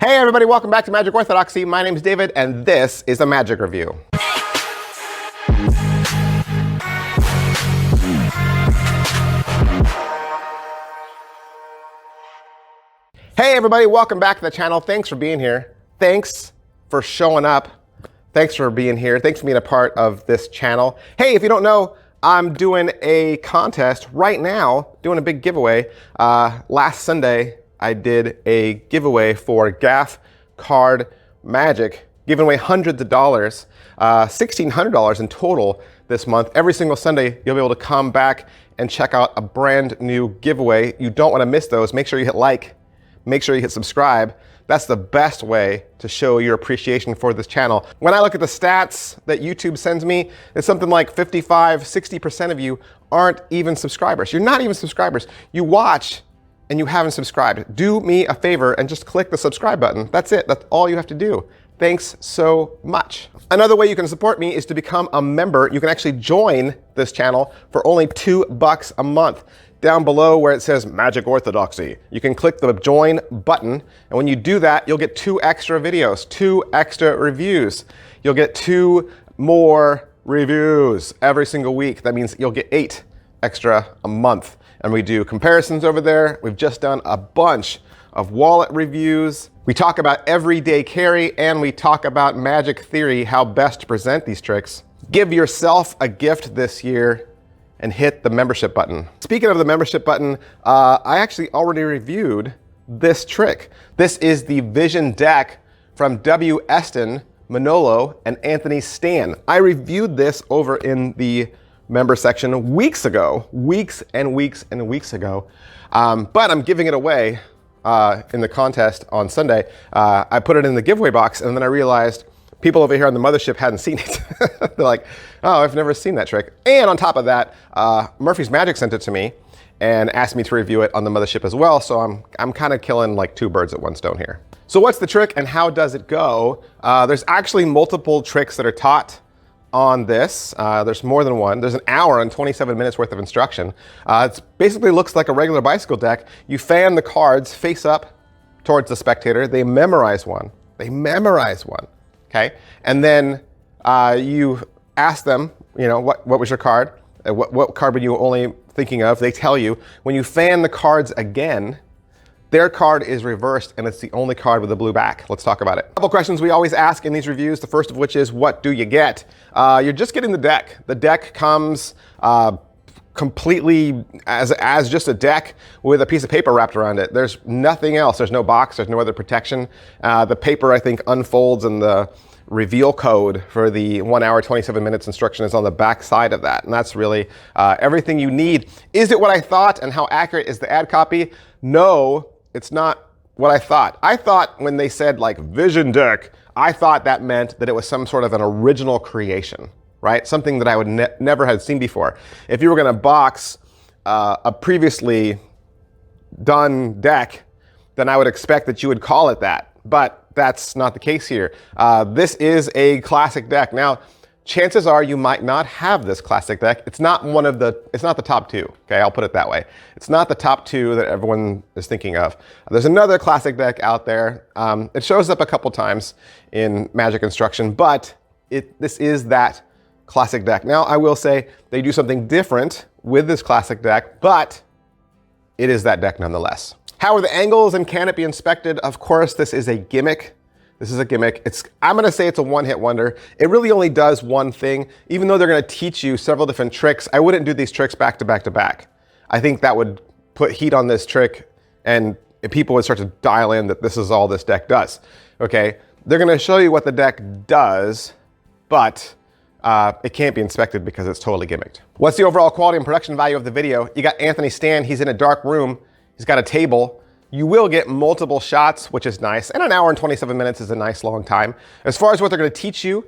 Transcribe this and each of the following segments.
Hey everybody, welcome back to Magic Orthodoxy. My name is David and this is a Magic Review. Hey everybody, welcome back to the channel. Thanks for being here. Thanks for showing up. Thanks for being here. Thanks for being a part of this channel. Hey, if you don't know, I'm doing a contest right now, doing a big giveaway. Last Sunday, I did a giveaway for Gaff Card Magic, giving away hundreds of dollars, $1,600 in total this month. Every single Sunday, you'll be able to come back and check out a brand new giveaway. You don't want to miss those. Make sure you hit like, make sure you hit subscribe. That's the best way to show your appreciation for this channel. When I look at the stats that YouTube sends me, it's something like 55–60% of you aren't even subscribers. You're not even subscribers. You watch and you haven't subscribed. Do me a favor and just click the subscribe button. That's it. That's all you have to do. Thanks so much. Another way you can support me is to become a member. You can actually join this channel for only $2 a month. Down below where it says Magic Orthodoxy, you can click the join button. And when you do that, you'll get 2 extra videos, 2 extra reviews. You'll get 2 more reviews every single week. That means you'll get 8 extra a month. And we do comparisons over there. We've just done a bunch of wallet reviews. We talk about everyday carry and we talk about magic theory, how best to present these tricks. Give yourself a gift this year and hit the membership button. Speaking of the membership button, I actually already reviewed this trick. This is the Vision deck from W.Eston, Manolo, and Anthony Stan. I reviewed this over in the member section weeks ago, weeks and weeks and weeks ago, but I'm giving it away in the contest on Sunday. I put it in the giveaway box and then I realized people over here on the mothership hadn't seen it. They're like, oh, I've never seen that trick. And on top of that, Murphy's Magic sent it to me and asked me to review it on the mothership as well. So I'm kind of killing like 2 birds at 1 stone here. So what's the trick and how does it go? There's actually multiple tricks that are taught on this. There's more than one. There's an hour and 27 minutes worth of instruction. It basically looks like a regular bicycle deck. You fan the cards face up towards the spectator. They memorize one. They memorize one. Okay, and then you ask them, you know, what was your card? What card were you only thinking of? They tell you. When you fan the cards again, their card is reversed and it's the only card with a blue back. Let's talk about it. A couple questions we always ask in these reviews. The first of which is, what do you get? You're just getting the deck. The deck comes completely as just a deck with a piece of paper wrapped around it. There's nothing else. There's no box. There's no other protection. The paper, I think, unfolds and the reveal code for the 1 hour, 27 minutes instruction is on the back side of that. And that's really everything you need. Is it what I thought and how accurate is the ad copy? No, it's not what I thought. I thought when they said like Vision deck, I thought that meant that it was some sort of an original creation. Right? Something that I would never had seen before. If you were going to box a previously done deck, then I would expect that you would call it that. But that's not the case here. This is a classic deck. Now, chances are you might not have this classic deck. It's not it's not the top 2. Okay, I'll put it that way. It's not the top 2 that everyone is thinking of. There's another classic deck out there. It shows up a couple times in Magic instruction, but this is that classic deck. Now, I will say they do something different with this classic deck, but it is that deck nonetheless. How are the angles and can it be inspected? Of course, this is a gimmick. This is a gimmick. I'm going to say it's a one-hit wonder. It really only does one thing. Even though they're going to teach you several different tricks, I wouldn't do these tricks back to back to back. I think that would put heat on this trick and people would start to dial in that this is all this deck does. Okay, they're going to show you what the deck does, but it can't be inspected because it's totally gimmicked. What's the overall quality and production value of the video? You got Anthony Stan. He's in a dark room. He's got a table. You will get multiple shots, which is nice. And 1 hour and 27 minutes is a nice long time. As far as what they're going to teach you,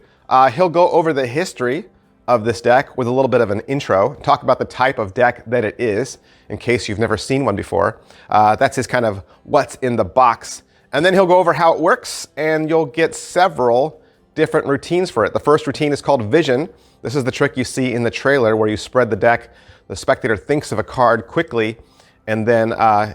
he'll go over the history of this deck with a little bit of an intro, talk about the type of deck that it is, in case you've never seen one before. That's his kind of what's in the box. And then he'll go over how it works, and you'll get several different routines for it. The first routine is called Vision. This is the trick you see in the trailer where you spread the deck. The spectator thinks of a card quickly, and then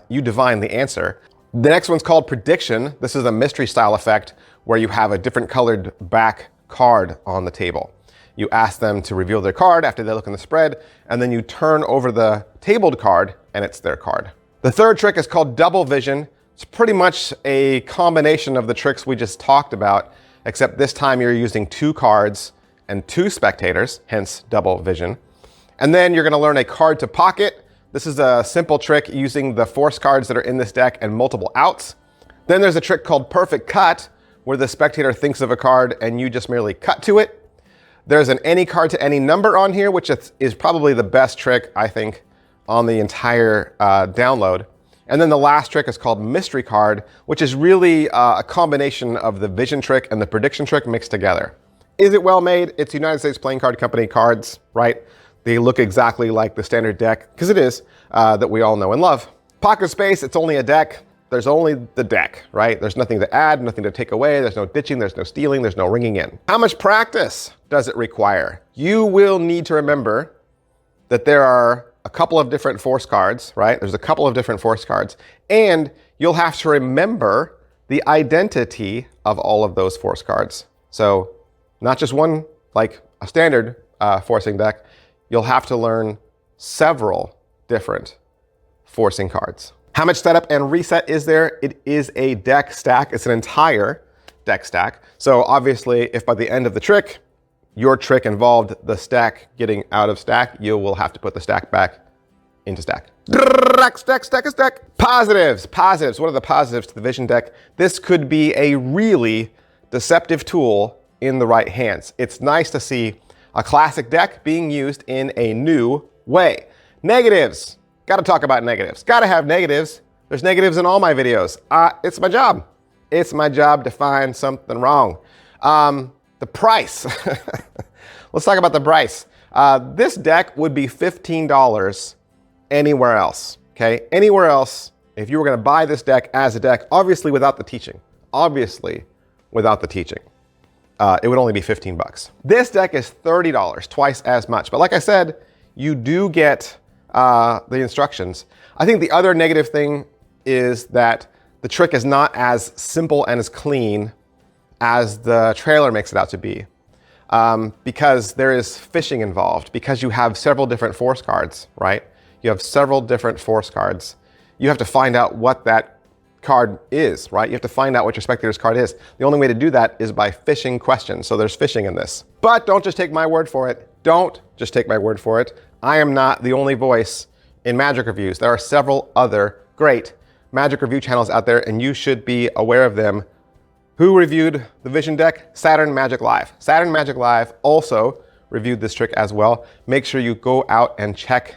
you divine the answer. The next one's called prediction. This is a mystery style effect where you have a different colored back card on the table. You ask them to reveal their card after they look in the spread, and then you turn over the tabled card and it's their card. The third trick is called double vision. It's pretty much a combination of the tricks we just talked about, except this time you're using 2 cards and 2 spectators, hence double vision. And then you're going to learn a card to pocket. This is a simple trick using the force cards that are in this deck and multiple outs. Then there's a trick called perfect cut, where the spectator thinks of a card and you just merely cut to it. There's an any card to any number on here, which is probably the best trick, I think, on the entire download. And then the last trick is called mystery card, which is really a combination of the vision trick and the prediction trick mixed together. Is it well made? It's United States Playing Card Company cards, right? They look exactly like the standard deck, because it is, that we all know and love. Pocket space, it's only a deck. There's only the deck, right? There's nothing to add, nothing to take away. There's no ditching, there's no stealing, there's no ringing in. How much practice does it require? You will need to remember that there are a couple of different force cards, right? There's a couple of different force cards, and you'll have to remember the identity of all of those force cards. So not just one, like a standard forcing deck, you'll have to learn several different forcing cards. How much setup and reset is there? It is a deck stack. It's an entire deck stack. So obviously, if by the end of the trick, your trick involved the stack getting out of stack, you will have to put the stack back into stack. Stack. Positives. What are the positives to the vision deck? This could be a really deceptive tool in the right hands. It's nice to see a classic deck being used in a new way. Negatives. Got to talk about negatives. Got to have negatives. There's negatives in all my videos. It's my job. It's my job to find something wrong. The price. Let's talk about the price. This deck would be $15 anywhere else. Okay, anywhere else, if you were going to buy this deck as a deck, obviously without the teaching. It would only be 15 bucks. This deck is $30, twice as much. But like I said, you do get the instructions. I think the other negative thing is that the trick is not as simple and as clean as the trailer makes it out to be, because there is fishing involved, because you have several different force cards, right? You have several different force cards. You have to find out what that card is, right? You have to find out what your spectator's card is. The only way to do that is by fishing questions. So there's fishing in this. But don't just take my word for it. Don't just take my word for it. I am not the only voice in magic reviews. There are several other great magic review channels out there, and you should be aware of them. Who reviewed the Vision deck? Saturn Magic Live. Saturn Magic Live also reviewed this trick as well. Make sure you go out and check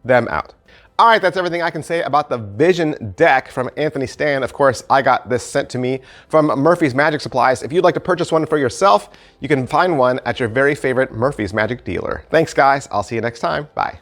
them out. All right, that's everything I can say about the Vision deck from Anthony Stan. Of course, I got this sent to me from Murphy's Magic Supplies. If you'd like to purchase one for yourself, you can find one at your very favorite Murphy's Magic dealer. Thanks, guys. I'll see you next time. Bye.